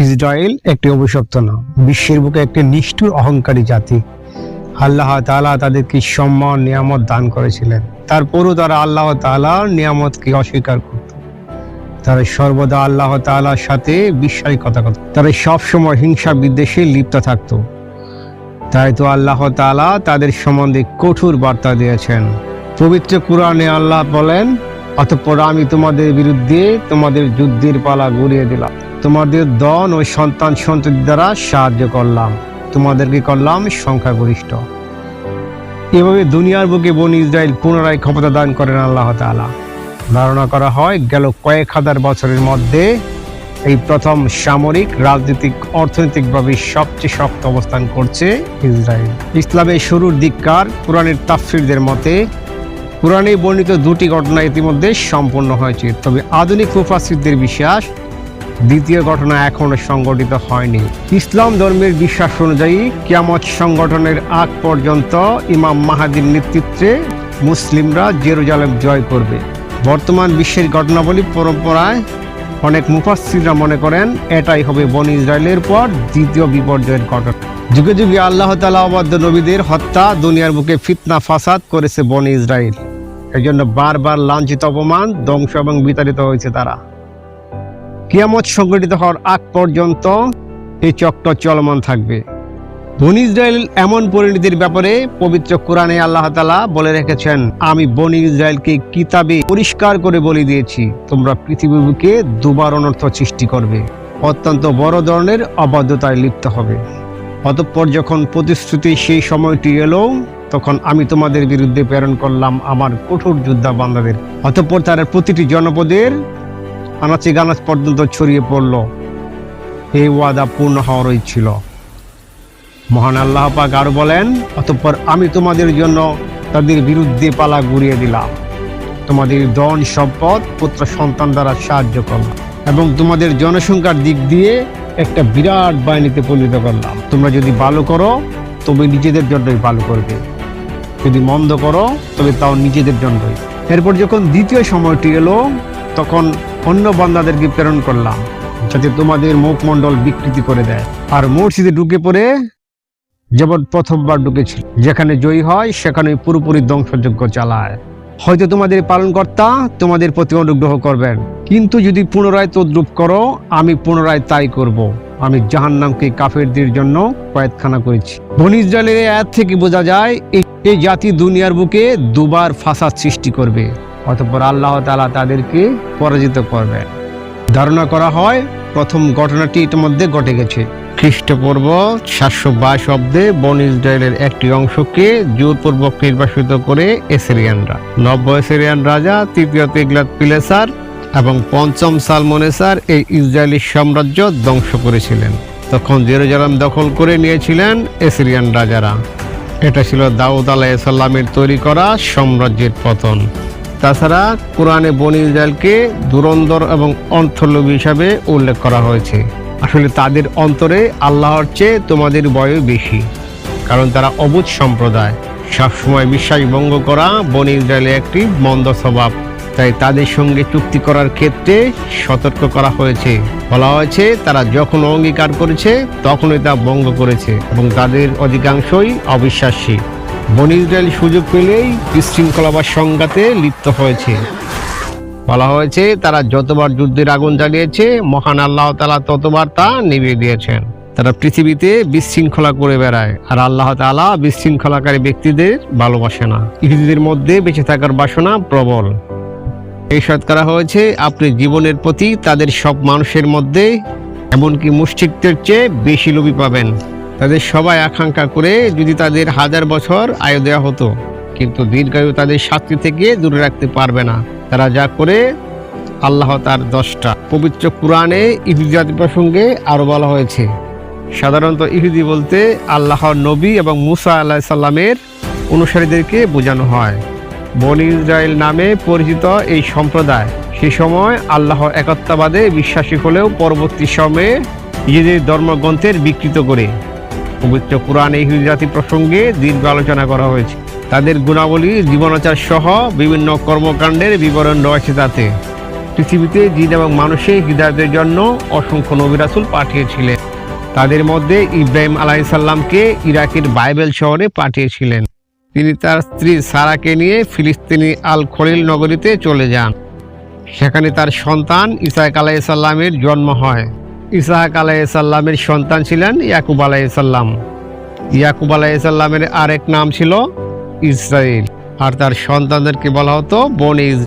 Israel একটি অভিশপ্ত নাম, বিশ্বের বুকে একটি নিষ্ঠুর অহংকারী জাতি। আল্লাহ তাআলা তাদেরকে সম্মান নিয়ামত দান করেছিলেন, তারপরও তারা আল্লাহ তাআলার নিয়ামতকে অস্বীকার করত। তারা সর্বদা আল্লাহ তাআলার সাথে বিশ্বাসঘাতকতা করত। তারা সবসময় হিংসা বিদ্বেষে লিপ্ত থাকত। তাই তো আল্লাহ তাআলা তাদের সম্বন্ধে কঠোর বার্তা দিয়েছেন। পবিত্র কুরআনে আল্লাহ বলেন, অতঃপর আমি তোমাদের বিরুদ্ধে তোমাদের যুদ্ধের পালা ঘুরিয়ে দিলাম, তোমাদের ধন ও সন্তান সন্ততি দ্বারা সাহায্য করলাম, তোমাদেরকে করলাম সংখ্যাগরিষ্ঠ। এভাবে দুনিয়ার বুকে বনী ইসরায়েল পুনরায় ক্ষমতা দান করেন আল্লাহ তাআলা। ধারণা করা হয় গেল কয়েক হাজার বছরের মধ্যে এই প্রথম সামরিক, রাজনৈতিক, অর্থনৈতিকভাবে সবচেয়ে শক্ত অবস্থান করছে ইসরায়েল। ইসলামের শুরুর দিককার কোরআনের তাফসীরদের মতে কোরআনে বর্ণিত দুটি ঘটনা ইতিমধ্যে সম্পন্ন হয়েছে, তবে আধুনিক মুফাসসিরদের বিশ্বাস দ্বিতীয় ঘটনা এখনো সংঘটিত হয়নি। ইসলাম ধর্মের বিশ্বাস অনুযায়ী কিয়ামত সংগঠনের আগ পর্যন্ত ইমাম মাহদীর নেতৃত্বে মুসলিমরা জেরুজালেম জয় করবে। বর্তমান বিশ্বের ঘটনাবলী পরম্পরায় অনেক মুফাসসিররা মনে করেন এটাই হবে বনী ইসরায়েলের পর দ্বিতীয় বিপর্যয়ের ঘটনা। যুগে যুগে আল্লাহ তাআলা অবাধ্য নবীদের হত্যা, দুনিয়ার বুকে ফিতনা ফাসাদ করেছে বনী ইসরায়েল। এই জন্য বারবার লাঞ্ছিত, অপমান, ধ্বংস এবং বিতাড়িত হয়েছে তারা। কিয়ামত সংঘটিত হওয়ার আগ পর্যন্ত এই চক্র চলমান থাকবে। বনী ইসরায়েল এমন পরিণতির ব্যাপারে পবিত্র কোরআনে আল্লাহ তাআলা বলে রেখেছেন, আমি বনী ইসরায়েলকে কিতাবে পরিষ্কার করে বলে দিয়েছি, তোমরা পৃথিবীর বুকে দুবার অনর্থ সৃষ্টি করবে, অত্যন্ত বড় ধরনের অবাধ্যতায় লিপ্ত হবে। অতঃপর যখন প্রতিশ্রুতি সেই সময়টি এলো, তখন আমি তোমাদের বিরুদ্ধে প্রেরণ করলাম আমার কঠোর যোদ্ধা বান্দাদের। অতঃপর তারা প্রতিটি জনপদের আনাচে গানাচ পর্যন্ত ছড়িয়ে পড়ল। এই ওয়াদা পূর্ণ হওয়ারই ছিল। মহান আল্লাহ পাক আরো বলেন, অতঃপর আমি তোমাদের জন্য তাদের বিরুদ্ধে পালা ঘুরিয়ে দিলাম, তোমাদের ধন সম্পদ, পুত্র সন্তান দ্বারা সাহায্য করলাম এবং তোমাদের জনসংখ্যার দিক দিয়ে একটা বিরাট বাহিনীতে পরিণত করলাম। তোমরা যদি ভালো করো তবে নিজেদের জন্যই ভালো করবে, যদি মন্দ করো তবে তাও নিজেদের জন্যই। এরপর যখন দ্বিতীয় সময়টি এলো, তখন অন্য বান্দাদেরকে প্রেরণ করলাম যাতে তোমাদের মুখমণ্ডল বিকৃতি করে দেয় আর মসজিদে ঢুকে পড়ে যেমন প্রথমবার ঢুকেছিল, যেখানে জয়ী হয় সেখানে পুরোপুরি ধ্বংসযজ্ঞ চালায়। হয়তো তোমাদের পালনকর্তা তোমাদের প্রতি অনুগ্রহ করবেন, কিন্তু যদি পুনরায় তদ্রূপ করো আমি পুনরায় তাই করব। আমি জাহান্নামকে কাফেরদের জন্য কয়েদখানা করেছি। বনী ইসরায়েলের আয়াত থেকে বোঝা যায় এই জাতি দুনিয়ার বুকে দুবার ফাসাদ সৃষ্টি করবে, অতঃপর আল্লাহ তাআলা তাদেরকে পরাজিত করবেন। ধারণা করা হয় প্রথম ঘটনাটি ইতিমধ্যে ঘটে গেছে। খ্রিস্টপূর্ব 722 অব্দে বনী ইসরায়েলের একটি অংশকে জোরপূর্বক নির্বাসিত করে এসিরিয়ানরা, নব্য এসিরিয়ান রাজা তৃতীয় তিগ্লাত-পিলেসার এবং পঞ্চম সালমনেসার এই ইসরায়েলি সাম্রাজ্য ধ্বংস করেছিলেন। তখন জেরুজালেম দখল করে নিয়েছিলেন এসিরিয়ান রাজারা। এটা ছিল দাউদ আলাইহিস সালামের তৈরি করা সাম্রাজ্যের পতন। তাছাড়া কোরআনে বনী ইসরায়েলকে ধুরন্ধর এবং অর্থলোভী হিসাবে উল্লেখ করা হয়েছে। আসলে তাদের অন্তরে আল্লাহর চেয়ে তোমাদের ভয় বেশি, কারণ তারা অবুঝ সম্প্রদায়। সবসময় বিশ্বাস ভঙ্গ করা বনী ইসরায়েলের একটি মন্দ স্বভাব। তাই তাদের সঙ্গে চুক্তি করার ক্ষেত্রে সতর্ক করা হয়েছে। বলা হয়েছে তারা যখন অঙ্গীকার করেছে তখনই তা ভঙ্গ করেছে এবং তাদের অধিকাংশই অবিশ্বাসী। বনী ইসরায়েল সুযোগ পেলেই বিশৃঙ্খলা বা সংঘাতে লিপ্ত হয়েছে। বলা হয়েছে তারা যতবার যুদ্ধের আগুন জ্বালিয়েছে মহান আল্লাহ তাআলা ততবার তা নিভিয়ে দিয়েছেন। তারা পৃথিবীতে বিশৃঙ্খলা করে বেড়ায়, আর আল্লাহ তাআলা বিশৃঙ্খলাকারী ব্যক্তিদের ভালোবাসে না। ইহুদিদের মধ্যে বেঁচে থাকার বাসনা প্রবল। এই সাদ করা হয়েছে আপনি জীবনের প্রতি তাদের সব মানুষের মধ্যে এমনকি মুশরিকদের চেয়ে বেশি লোভী পাবেন। তাদের সবাই আকাঙ্ক্ষা করে যদি তাদের 1000 বছর আয়ু দেওয়া হতো, কিন্তু দীর্ঘায়ু তাদের শাস্তি থেকে দূরে রাখতে পারবে না। তারা যা করে আল্লাহ তার দশটা। পবিত্র কুরআনে ইহুদি জাতি প্রসঙ্গে আরো বলা হয়েছে। সাধারণত ইহুদি বলতে আল্লাহর নবী এবং মুসা আলাইহিস সালামের অনুসারীদেরকে বোঝানো হয়। বনী ইসরায়েল নামে পরিচিত এই সম্প্রদায় সে সময় আল্লাহর একত্ববাদে বিশ্বাসী হলেও পরবর্তী সময়ে নিজেদের ধর্মগ্রন্থের বিকৃত করে পবিত্র কুরআনে ইহুদি জাতি প্রসঙ্গে দীর্ঘ আলোচনা করা হয়েছে। তাদের গুণাবলী, জীবনাচার সহ বিভিন্ন কর্মকাণ্ডের বিবরণ রয়েছে তাতে। পৃথিবীতে জিন এবং মানুষের হিদায়াতের জন্য অসংখ্য নবী রাসূল পাঠিয়েছিলেন। তাদের মধ্যে ইব্রাহিম আলাইহিসসালামকে ইরাকের বাইবেল শহরে পাঠিয়েছিলেন। তিনি তার স্ত্রী সারাকে নিয়ে ফিলিস্তিনি আল খলিল নগরীতে চলে যান। সেখানে তার সন্তান ইসহাক আলাইহিসসালামের জন্ম হয়। ইসহাক আলাইহিসসালামের সন্তান ছিলেন ইয়াকুব আলাইহিসসালাম। ইয়াকুব আলাইহিসসালামের আরেক নাম ছিল ইসরাইল, আর তার সন্তানদেরকে বলা হতো বনি